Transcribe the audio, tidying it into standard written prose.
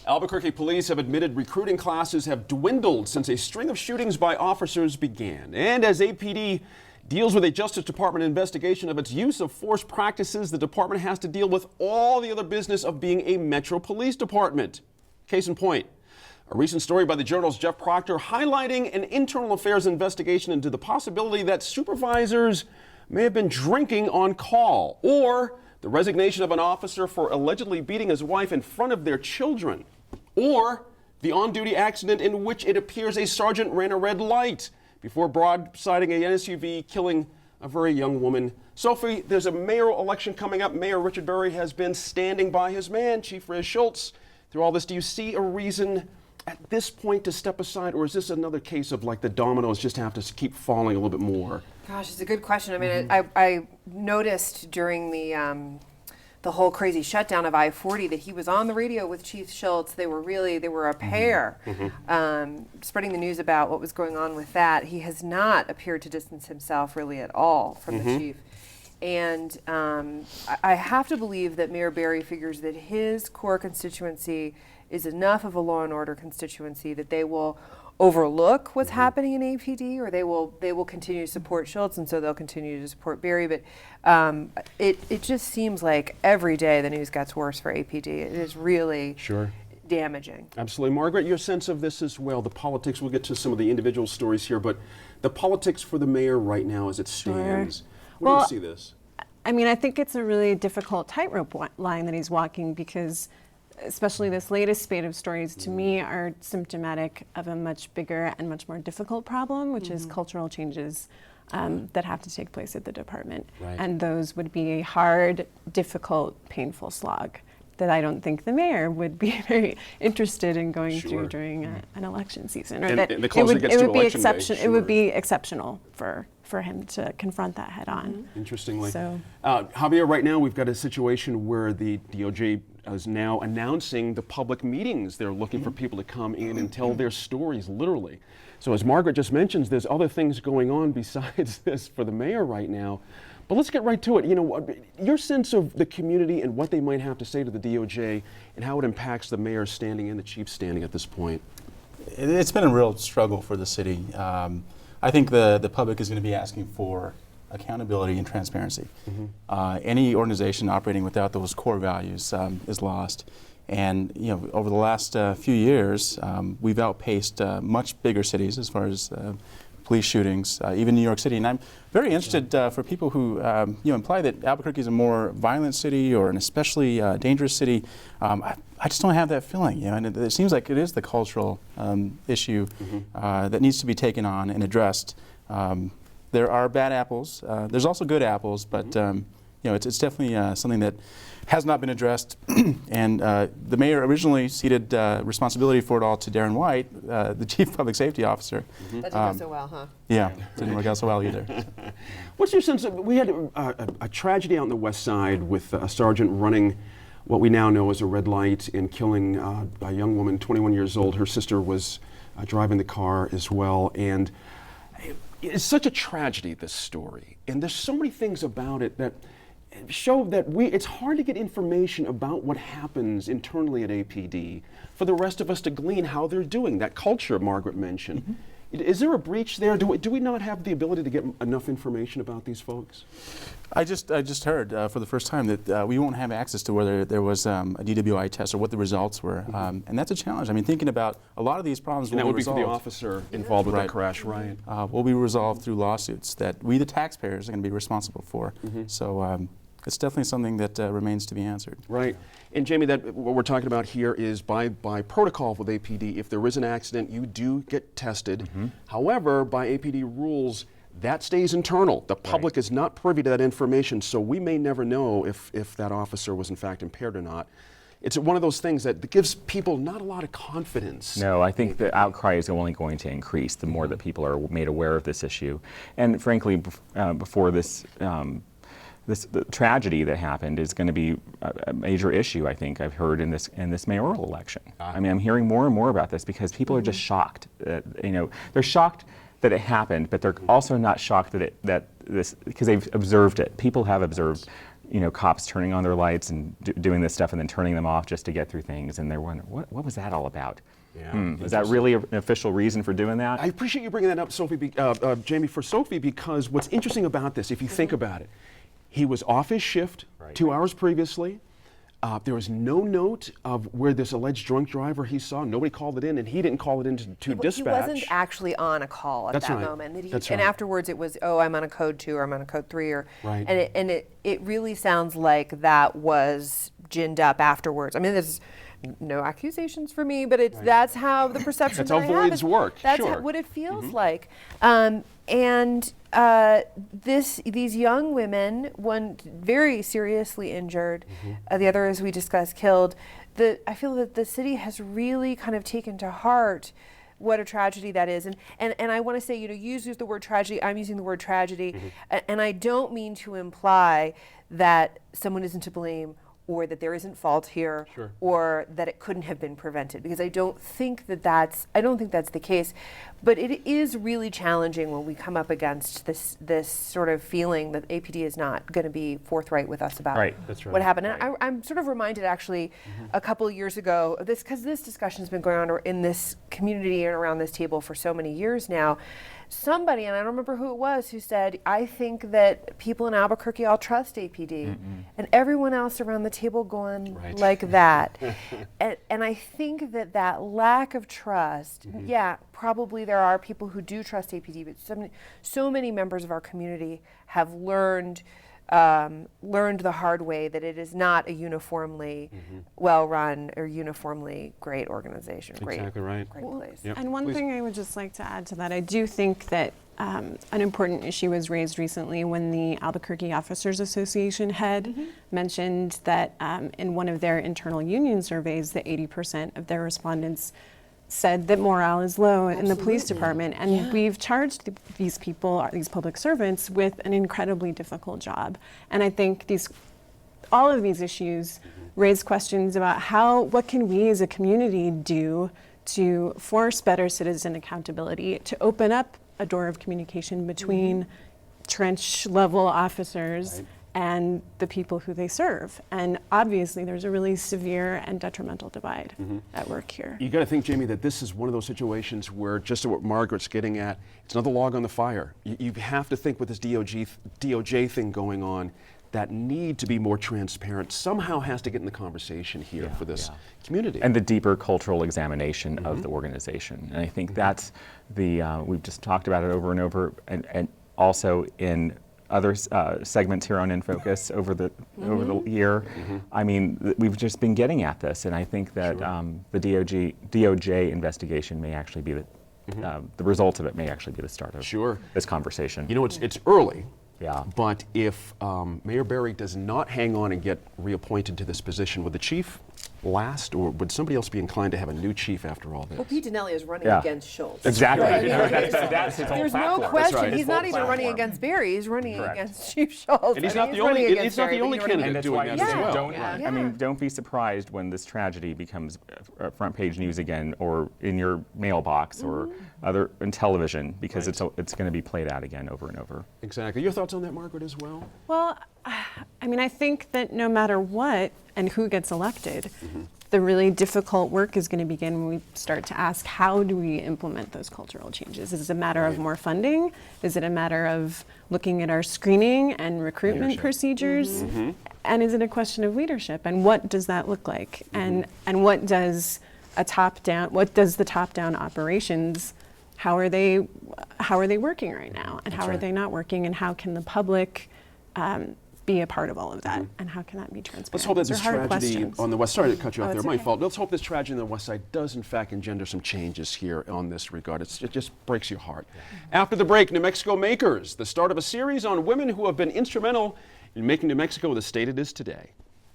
Albuquerque police have admitted recruiting classes have dwindled since a string of shootings by officers began. And as APD deals with a Justice Department investigation of its use of force practices, the department has to deal with all the other business of being a Metro Police Department. Case in point, a recent story by the Journal's Jeff Proctor highlighting an internal affairs investigation into the possibility that supervisors may have been drinking on call, or the resignation of an officer for allegedly beating his wife in front of their children, or the on-duty accident in which it appears a sergeant ran a red light before broadsiding an SUV, killing a very young woman. Sophie, there's a mayoral election coming up. Mayor Richard Berry has been standing by his man, Chief Riz Schultz. Through all this, do you see a reason at this point to step aside, or is this another case of like the dominoes just have to keep falling a little bit more? Gosh, it's a good question. I mean, I noticed during the whole crazy shutdown of I-40 that he was on the radio with Chief Schultz. They were a pair, spreading the news about what was going on with that. He has not appeared to distance himself really at all from the chief. And I have to believe that Mayor Berry figures that his core constituency is enough of a law and order constituency that they will overlook what's happening in APD, or they will continue to support Schultz, and so they'll continue to support Berry. But it just seems like every day the news gets worse for APD. It is really damaging. Absolutely. Margaret, your sense of this as well, the politics, we'll get to some of the individual stories here, but the politics for the mayor right now as it stands. Where do you see this? I mean, I think it's a really difficult tightrope line that he's walking, because especially this latest spate of stories, to me, are symptomatic of a much bigger and much more difficult problem, which is cultural changes that have to take place at the department. And those would be a hard, difficult, painful slog that I don't think the mayor would be very interested in going through during an election season. Or And that the closer it gets to election day, it would be exceptional for him to confront that head on. Interestingly. So, Javier, right now we've got a situation where the DOJ is now announcing the public meetings. They're looking for people to come in and tell their stories, literally. So as Margaret just mentions, there's other things going on besides this for the mayor right now. But let's get right to it. You know, your sense of the community and what they might have to say to the DOJ and how it impacts the mayor standing and the chief standing at this point. It's been a real struggle for the city. I think the public is going to be asking for accountability and transparency. Any organization operating without those core values is lost. And you know, over the last few years, we've outpaced much bigger cities as far as police shootings, even New York City. And I'm very interested for people who imply that Albuquerque is a more violent city or an especially dangerous city. I just don't have that feeling, and it seems like it is the cultural issue that needs to be taken on and addressed. There are bad apples. There's also good apples, but it's definitely something that has not been addressed. And the mayor originally ceded responsibility for it all to Darren White, the chief public safety officer. That didn't go so well, huh? Yeah, didn't work out so well either. What's your sense of, we had a tragedy out on the west side with a sergeant running what we now know as a red light and killing a young woman, 21 years old. Her sister was driving the car as well. And it's such a tragedy, this story. And there's so many things about it that show that it's hard to get information about what happens internally at APD for the rest of us to glean how they're doing. That culture Margaret mentioned. Is there a breach there? Do we not have the ability to get enough information about these folks? I just heard for the first time that we won't have access to whether there was a DWI test or what the results were, and that's a challenge. I mean, thinking about a lot of these problems And that will would be be for resolved. the officer involved with that crash, right? Will be resolved through lawsuits that we, the taxpayers, are going to be responsible for. So it's definitely something that remains to be answered. Right. And Jamie, that what we're talking about here is by protocol with APD, if there is an accident, you do get tested. However, by APD rules, that stays internal. The public is not privy to that information, so we may never know if that officer was in fact impaired or not. It's one of those things that gives people not a lot of confidence. No, I think the outcry is only going to increase the more that people are made aware of this issue. And frankly, before this the tragedy that happened is going to be a major issue, I think, I've heard in this mayoral election. I mean, I'm hearing more and more about this because people are just shocked. They're shocked that it happened, but they're also not shocked that this because they've observed it. People have observed cops turning on their lights and doing this stuff and then turning them off just to get through things, and they're wondering, what was that all about? Yeah, Is that really an official reason for doing that? I appreciate you bringing that up, Sophie, Jamie, for Sophie, because what's interesting about this, if you think about it, he was off his shift 2 hours previously. There was no note of where this alleged drunk driver he saw. Nobody called it in, and he didn't call it in to dispatch. He wasn't actually on a call at That's that right. moment. That's And right. afterwards, it was, oh, I'm on a code 2 or I'm on a code 3, or Right. and it really sounds like that was ginned up afterwards. I mean, there's no accusations for me, but that's how the perception That's that how I have voids is- work, That's sure. what it feels like. These young women, one very seriously injured, the other, as we discussed, killed. I feel that the city has really kind of taken to heart what a tragedy that is. And I want to say, you use the word tragedy, I'm using the word tragedy, and I don't mean to imply that someone isn't to blame or that there isn't fault here, Sure. or that it couldn't have been prevented, because I don't think that's the case. But it is really challenging when we come up against this sort of feeling that APD is not going to be forthright with us about Right. That's right. what happened. And I'm sort of reminded, actually, a couple of years ago, because this discussion has been going on in this community and around this table for so many years now. Somebody, and I don't remember who it was, who said, I think that people in Albuquerque all trust APD. And everyone else around the table going Right. like that. and I think that lack of trust, yeah, probably there are people who do trust APD, but so many members of our community have learned the hard way that it is not a uniformly well-run or uniformly great organization. Exactly right. Great place. Yep. And one Please. thing I would just like to add to that, I do think that an important issue was raised recently when the Albuquerque Officers Association had mentioned that in one of their internal union surveys, that 80% of their respondents said that morale is low in the police department. And we've charged these people, these public servants, with an incredibly difficult job. And I think all of these issues raise questions about what can we as a community do to force better citizen accountability, to open up a door of communication between trench level officers and the people who they serve. And obviously there's a really severe and detrimental divide at work here. You got to think, Jamie, that this is one of those situations where, just what Margaret's getting at, it's another log on the fire. You have to think with this DOJ thing going on, that need to be more transparent somehow has to get in the conversation here for this community. And the deeper cultural examination of the organization. And I think that's we've just talked about it over and over, and also in other segments here on In Focus over the year. I mean, we've just been getting at this, and I think that the DOJ investigation may actually be the results of it may actually be the start of this conversation. You know, it's early. Yeah. But if Mayor Berry does not hang on and get reappointed to this position, would the chief last, or would somebody else be inclined to have a new chief after all this? Well, Pete Dinelli is running Yeah. against Schultz. Exactly. Right? That's his whole There's no platform. question. right. He's His not whole even running platform. against Barry. He's running Correct. against Chief Schultz. And he's I not mean, the only- running against it's not the Barry, but only he's running candidate And that's doing why that you as say well. don't. Yeah. I mean, don't be surprised when this tragedy becomes front page news again, or in your mailbox, or other in television, because it's going to be played out again over and over. Exactly. Your thoughts on that, Margaret, as well? Well, I mean, I think that no matter what and who gets elected, the really difficult work is going to begin when we start to ask, how do we implement those cultural changes? Is it a matter of more funding? Is it a matter of looking at our screening and recruitment procedures? And is it a question of leadership? And what does that look like? And what does the top-down operations, how are they working right now? And how are they not working? And how can the public be a part of all of that? And how can that be transparent? Let's hope that Those this are hard tragedy questions. on the west, sorry to cut you off there, it's my okay. fault. Let's hope this tragedy on the west side does in fact engender some changes here on this regard. It just breaks your heart. After the break, New Mexico Makers, the start of a series on women who have been instrumental in making New Mexico the state it is today.